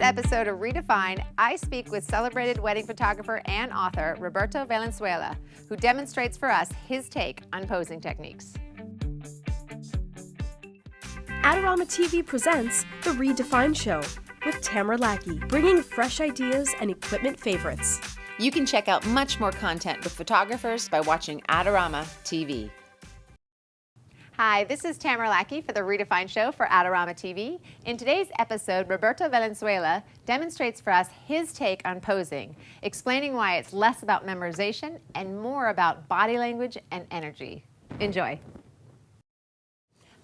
episode of Redefined, I speak with celebrated wedding photographer and author Roberto Valenzuela, who demonstrates for us his take on posing techniques. Adorama TV presents The Redefined Show with Tamara Lackey, bringing fresh ideas and equipment favorites. You can check out much more content with photographers by watching Adorama TV. Hi, this is Tamara Lackey for The Redefined Show for Adorama TV. In today's episode, Roberto Valenzuela demonstrates for us his take on posing, explaining why it's less about memorization and more about body language and energy. Enjoy.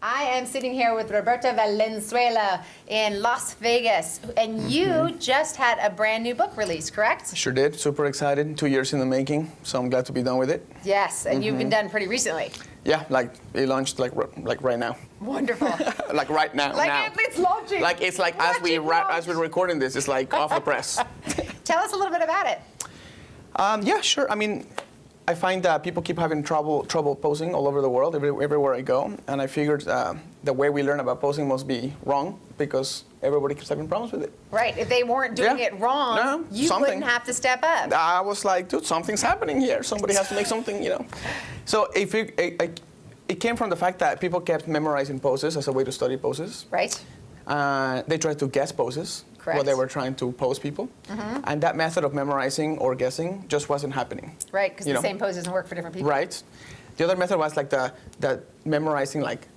I am sitting here with Roberto Valenzuela in Las Vegas, and you just had a brand new book release, correct? Sure did. Super excited. 2 years in the making, so I'm glad to be done with it. Yes, and you've been done pretty recently. Yeah, like it launched like right now. Wonderful. Like right now. Like now. it's launching. Like it's like as we're recording this, it's like off the press. Tell us a little bit about it. Yeah, sure. I mean, I find that people keep having trouble posing all over the world, everywhere I go, and I figured the way we learn about posing must be wrong because everybody keeps having problems with it. Right. If they weren't doing it wrong, you wouldn't have to step up. I was like, dude, something's happening here. Somebody has to make something, you know. So it came from the fact that people kept memorizing poses as a way to study poses. Right. They tried to guess poses. Correct. While they were trying to pose people. And that method of memorizing or guessing just wasn't happening. Right, because the same pose doesn't work for different people. Right. The other method was like the memorizing like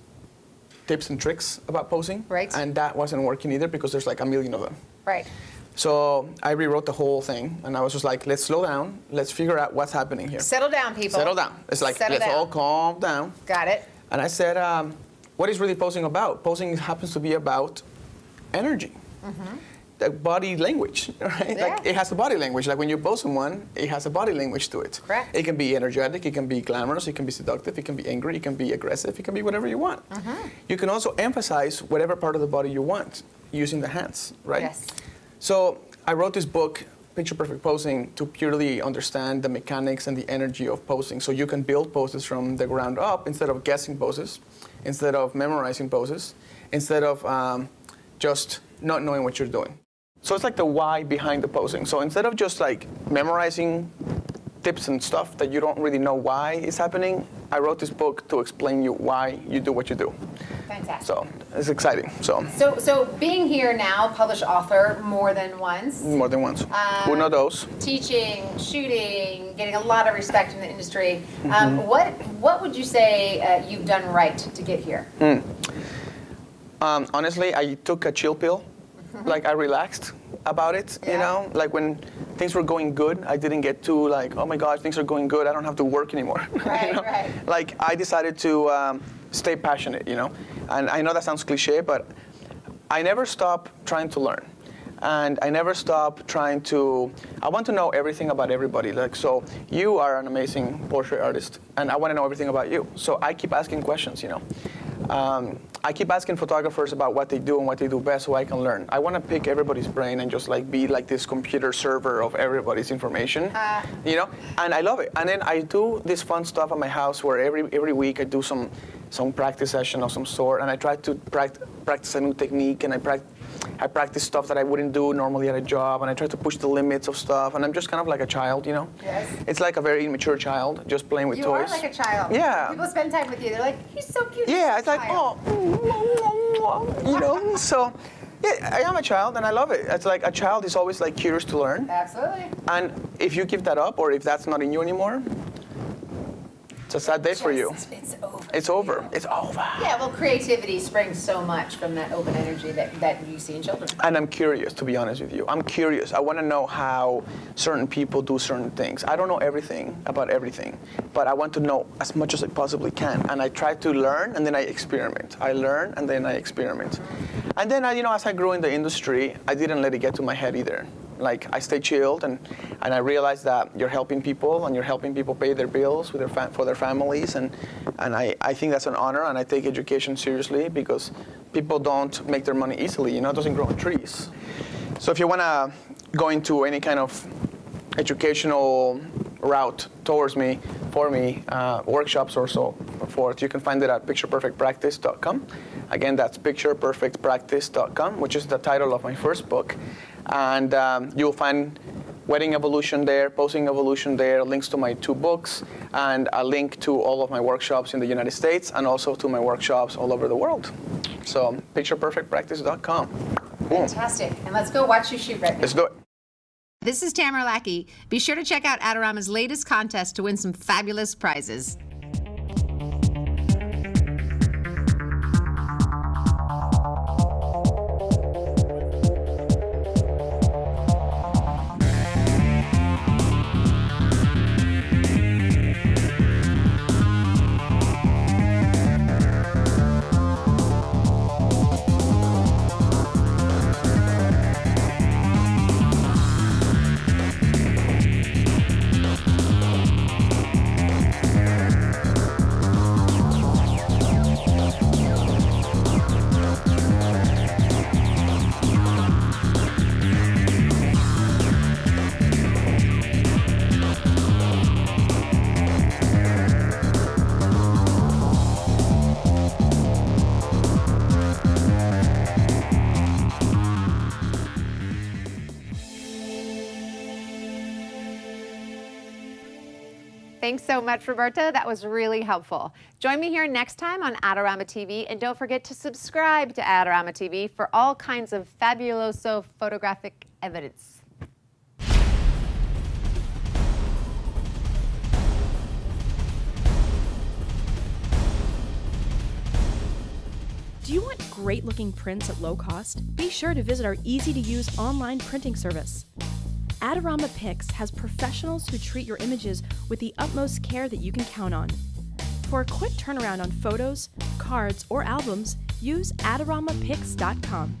tips and tricks about posing. Right. And that wasn't working either because there's like a million of them. Right. So I rewrote the whole thing and I was just like, let's slow down. Let's figure out what's happening here. Settle down, people. Settle down. It's like, let's all calm down. Got it. And I said, what is really posing about? Posing happens to be about energy. The body language, right? Yeah. Like it has a body language. Like when you pose someone, it has a body language to it. Correct. It can be energetic, it can be glamorous, it can be seductive, it can be angry, it can be aggressive, it can be whatever you want. You can also emphasize whatever part of the body you want using the hands, right? Yes. So I wrote this book, Picture Perfect Posing, to purely understand the mechanics and the energy of posing. So you can build poses from the ground up instead of guessing poses, instead of memorizing poses, instead of just not knowing what you're doing. So it's like the why behind the posing. So instead of just like memorizing tips and stuff that you don't really know why is happening, I wrote this book to explain you why you do what you do. Fantastic. So it's exciting. So being here now, published author more than once. More than once. Who know those? Teaching, shooting, getting a lot of respect in the industry. What would you say you've done right to get here? Honestly, I took a chill pill. Like I relaxed about it, you know? Like when things were going good, I didn't get too like, oh my gosh, things are going good, I don't have to work anymore. Right, you know? right. Like I decided to stay passionate, you know? And I know that sounds cliche, but I never stop trying to learn. And I never stop trying to, I want to know everything about everybody. Like, so you are an amazing portrait artist, and I want to know everything about you. So I keep asking questions, you know? I keep asking photographers about what they do and what they do best so I can learn. I want to pick everybody's brain and just like be like this computer server of everybody's information, you know? And I love it. And then I do this fun stuff at my house where every week I do some practice session of some sort, and I try to practice a new technique, and I practice stuff that I wouldn't do normally at a job, and I try to push the limits of stuff, and I'm just kind of like a child, you know? Yes. It's like a very immature child, just playing with toys. You are like a child. Yeah. People spend time with you, they're like, he's so cute. Yeah, it's like, oh, you know? So, yeah, I am a child, and I love it. It's like a child is always like curious to learn. Absolutely. And if you give that up, or if that's not in you anymore, it's a sad day for you. It's over. It's over. It's over. Yeah, well, creativity springs so much from that open energy that you see in children. And I'm curious, to be honest with you. I'm curious. I want to know how certain people do certain things. I don't know everything about everything, but I want to know as much as I possibly can. And I try to learn, and then I experiment. I learn, and then I experiment. And then, you know, as I grew in the industry, I didn't let it get to my head either. Like, I stay chilled, and I realized that you're helping people, and you're helping people pay their bills with for their families, and I think that's an honor, and I take education seriously because people don't make their money easily, you know, it doesn't grow on trees. So if you want to go into any kind of educational route towards me, for me, workshops or so forth, you can find it at pictureperfectpractice.com. Again, that's pictureperfectpractice.com, which is the title of my first book. And you'll find Wedding Evolution there, Posing Evolution there, links to my 2 books, and a link to all of my workshops in the United States and also to my workshops all over the world. So pictureperfectpractice.com. Boom. Fantastic. And let's go watch you shoot right now. Let's do it. This is Tamara Lackey. Be sure to check out Adorama's latest contest to win some fabulous prizes. Thanks so much, Roberta. That was really helpful. Join me here next time on Adorama TV, and don't forget to subscribe to Adorama TV for all kinds of fabuloso photographic evidence. Do you want great-looking prints at low cost? Be sure to visit our easy-to-use online printing service. Adorama Pix has professionals who treat your images with the utmost care that you can count on. For a quick turnaround on photos, cards, or albums, use adoramapix.com.